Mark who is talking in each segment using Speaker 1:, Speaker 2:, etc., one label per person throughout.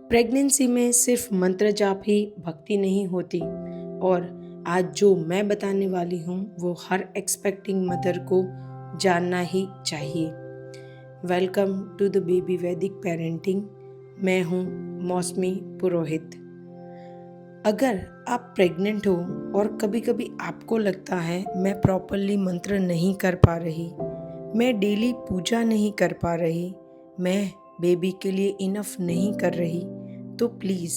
Speaker 1: Pregnancy में सिर्फ मंत्र जाप ही भक्ति नहीं होती। और आज जो मैं बताने वाली हूँ वो हर एक्सपेक्टिंग मदर को जानना ही चाहिए। वेलकम टू द बेबी वैदिक पेरेंटिंग। मैं हूँ मौसमी पुरोहित। अगर आप प्रेग्नेंट हो और कभी कभी आपको लगता है मैं प्रॉपरली मंत्र नहीं कर पा रही, मैं डेली पूजा नहीं कर पा रही, मैं बेबी के लिए इनफ नहीं कर रही, तो प्लीज़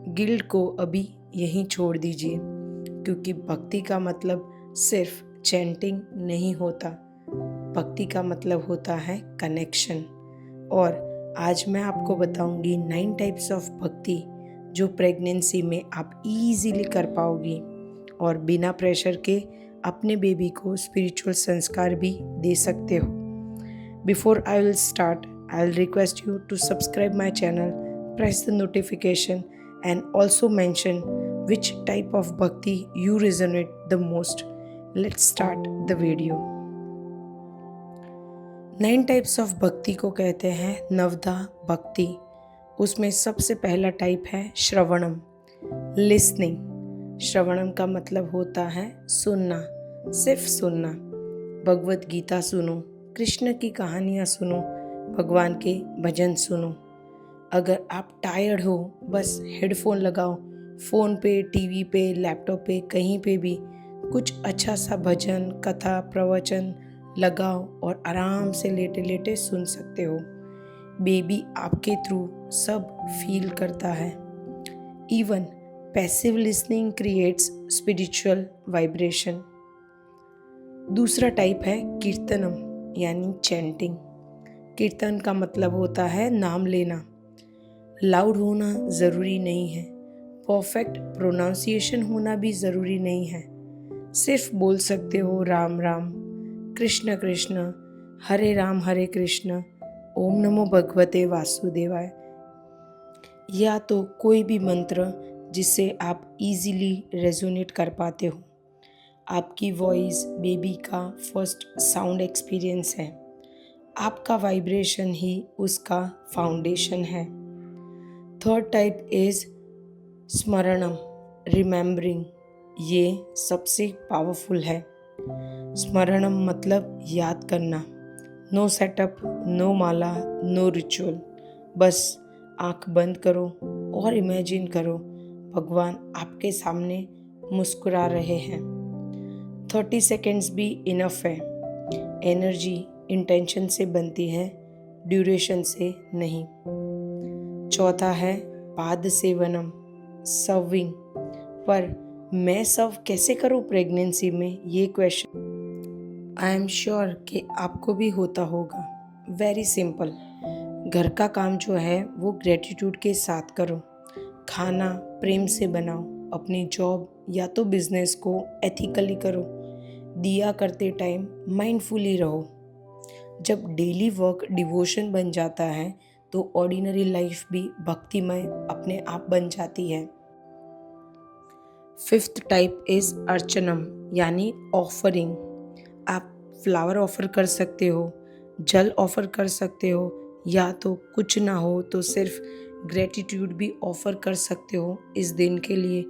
Speaker 1: गिल्ट को अभी यहीं छोड़ दीजिए, क्योंकि भक्ति का मतलब सिर्फ चैंटिंग नहीं होता। भक्ति का मतलब होता है कनेक्शन। और आज मैं आपको बताऊंगी 9 टाइप्स ऑफ भक्ति जो प्रेगनेंसी में आप इजीली कर पाओगी और बिना प्रेशर के अपने बेबी को स्पिरिचुअल संस्कार भी दे सकते हो। Before I will start, I will request you to subscribe my channel, press the notification and also mention which type of bhakti you resonate the most. Let's start the video. 9 types of भक्ति को कहते हैं नवधा भक्ति। उसमें सबसे पहला type है श्रवणम, listening. श्रवणम का मतलब होता है सुनना, सिर्फ सुनना। भगवत गीता सुनो, कृष्ण की कहानियाँ सुनो, भगवान के भजन सुनो। अगर आप टायर्ड हो, बस हेडफोन लगाओ, फ़ोन पे, टीवी पे, लैपटॉप पे, कहीं पे भी कुछ अच्छा सा भजन, कथा, प्रवचन लगाओ और आराम से लेटे लेटे सुन सकते हो। बेबी आपके थ्रू सब फील करता है। Even passive listening creates spiritual vibration. दूसरा टाइप है कीर्तनम यानी चैंटिंग। कीर्तन का मतलब होता है नाम लेना। लाउड होना ज़रूरी नहीं है, परफेक्ट प्रोनाउंसिएशन होना भी ज़रूरी नहीं है। सिर्फ बोल सकते हो राम राम, कृष्ण कृष्ण, हरे राम हरे कृष्ण, ओम नमो भगवते वासुदेवाय, या तो कोई भी मंत्र जिससे आप इजीली रेजोनेट कर पाते हो। आपकी वॉइस बेबी का फर्स्ट साउंड एक्सपीरियंस है। आपका वाइब्रेशन ही उसका फाउंडेशन है। थर्ड टाइप इज स्मरणम, रिमेम्बरिंग। ये सबसे पावरफुल है। स्मरणम मतलब याद करना। नो सेटअप, नो माला, नो रिचुअल। बस आंख बंद करो और इमेजिन करो भगवान आपके सामने मुस्कुरा रहे हैं। 30 सेकेंड्स भी इनफ है। एनर्जी इंटेंशन से बनती है, ड्यूरेशन से नहीं। चौथा है पाद सेवनम, सर्विंग। पर मैं सर्व कैसे करूँ प्रेगनेंसी में, ये क्वेश्चन आई एम श्योर कि आपको भी होता होगा। Very simple. घर का काम जो है वो ग्रेटिट्यूड के साथ करो। खाना प्रेम से बनाओ। अपनी जॉब या तो बिजनेस को एथिकली करो। दिया करते टाइम माइंडफुली रहो। जब डेली वर्क डिवोशन बन जाता है तो ऑर्डिनरी लाइफ भी भक्तिमय अपने आप बन जाती है। फिफ्थ टाइप इज अर्चनम यानी ऑफरिंग। आप फ्लावर ऑफर कर सकते हो, जल ऑफर कर सकते हो, या तो कुछ ना हो तो सिर्फ ग्रेटिट्यूड भी ऑफर कर सकते हो इस दिन के लिए,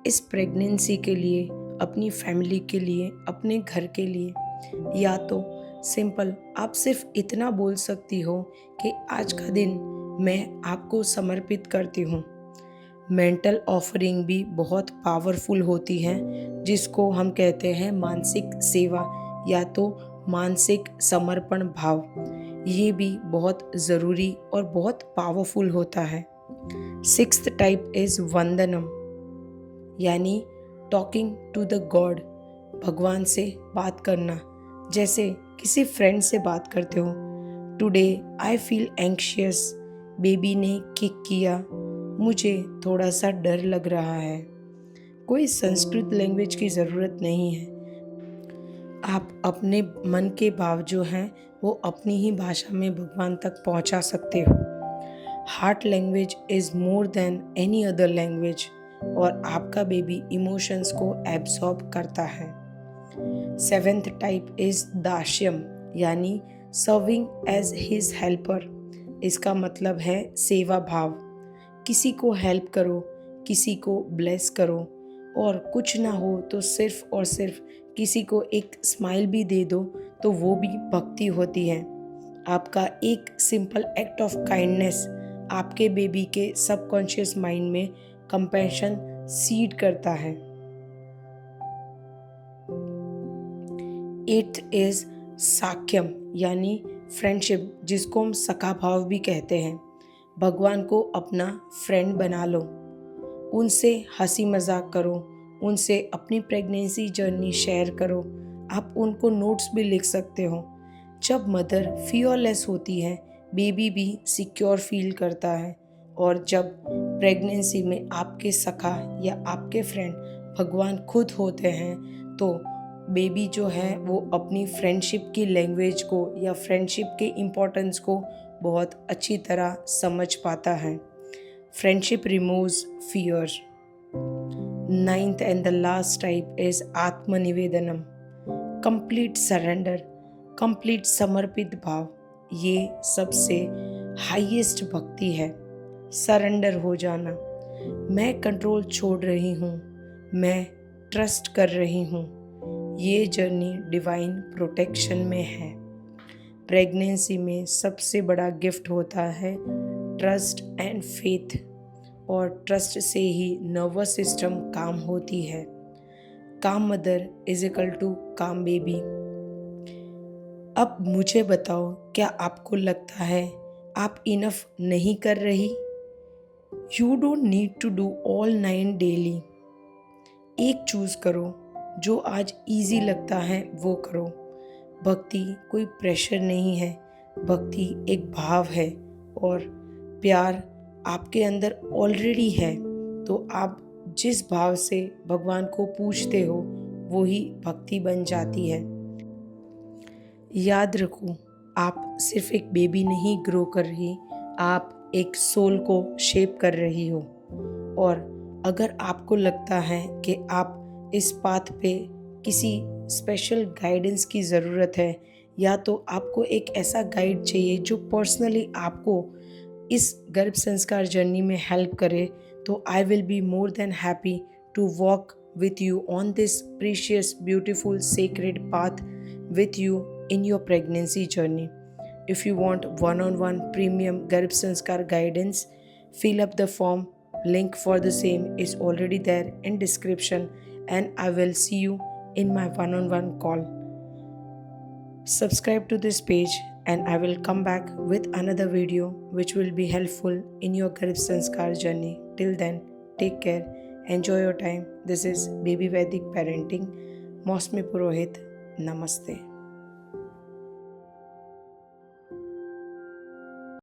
Speaker 1: इस प्रेगनेंसी के लिए, अपनी फैमिली के लिए, अपने घर के लिए। या तो सिंपल आप सिर्फ इतना बोल सकती हो कि आज का दिन मैं आपको समर्पित करती हूँ। मेंटल ऑफरिंग भी बहुत पावरफुल होती है, जिसको हम कहते हैं मानसिक सेवा या तो मानसिक समर्पण भाव। ये भी बहुत ज़रूरी और बहुत पावरफुल होता है। सिक्स्थ टाइप इज़ वंदनम यानी टॉकिंग टू द गॉड, भगवान से बात करना। जैसे किसी फ्रेंड से बात करते हो। Today I feel anxious, baby ने किक किया, मुझे थोड़ा सा डर लग रहा है। कोई संस्कृत लैंग्वेज की ज़रूरत नहीं है। आप अपने मन के भाव जो हैं वो अपनी ही भाषा में भगवान तक पहुंचा सकते हो। Heart language is more than any other language, और आपका बेबी इमोशंस को एब्सॉर्ब करता है। सेवेंथ टाइप इज दास्यम यानी सर्विंग एज हिज हेल्पर। इसका मतलब है सेवा भाव। किसी को हेल्प करो, किसी को ब्लेस करो, और कुछ ना हो तो सिर्फ और सिर्फ किसी को एक स्माइल भी दे दो तो वो भी भक्ति होती है। आपका एक सिंपल एक्ट ऑफ काइंडनेस आपके बेबी के सबकॉन्शियस माइंड में कंपैशन सीड करता है। 8th इज साक्यम यानी फ्रेंडशिप, जिसको हम सखा भाव भी कहते हैं। भगवान को अपना फ्रेंड बना लो, उनसे हंसी मजाक करो, उनसे अपनी प्रेगनेंसी जर्नी शेयर करो। आप उनको नोट्स भी लिख सकते हो। जब मदर फियरलेस होती है, बेबी भी सिक्योर फील करता है। और जब प्रेगनेंसी में आपके सखा या आपके फ्रेंड भगवान खुद होते हैं तो बेबी जो है वो अपनी फ्रेंडशिप की लैंग्वेज को या फ्रेंडशिप के इम्पोर्टेंस को बहुत अच्छी तरह समझ पाता है। Friendship removes fear. 9th and the last type is आत्मनिवेदनम, कंप्लीट सरेंडर, कंप्लीट समर्पित भाव। ये सबसे हाईएस्ट भक्ति है, सरेंडर हो जाना। मैं कंट्रोल छोड़ रही हूँ, मैं ट्रस्ट कर रही हूँ। ये जर्नी डिवाइन प्रोटेक्शन में है। प्रेगनेंसी में सबसे बड़ा गिफ्ट होता है ट्रस्ट एंड फेथ, और ट्रस्ट से ही नर्वस सिस्टम काम होती है। काम मदर इज इक्वल टू काम बेबी। अब मुझे बताओ, क्या आपको लगता है आप इनफ नहीं कर रही? You don't need to do all 9 daily. एक चूज करो, जो आज इजी लगता है वो करो। भक्ति कोई प्रेशर नहीं है, भक्ति एक भाव है, और प्यार आपके अंदर ऑलरेडी है। तो आप जिस भाव से भगवान को पूछते हो वो ही भक्ति बन जाती है। याद रखो, आप सिर्फ एक बेबी नहीं ग्रो कर रही, आप एक सोल को शेप कर रही हो। और अगर आपको लगता है कि आप इस पाथ पे किसी स्पेशल गाइडेंस की ज़रूरत है, या तो आपको एक ऐसा गाइड चाहिए जो पर्सनली आपको इस गर्भ संस्कार जर्नी में हेल्प करे, तो I will be more than happy to walk with you on this precious, beautiful, sacred path with you in your pregnancy journey. If you want one-on-one premium Garb Sanskar guidance, fill up the form. Link for the same is already there in description, and I will see you in my one-on-one call. Subscribe to this page and I will come back with another video which will be helpful in your Garb Sanskar journey. Till then, take care. Enjoy your time. This is Baby Vedic Parenting. Mosmi Purohit. Namaste.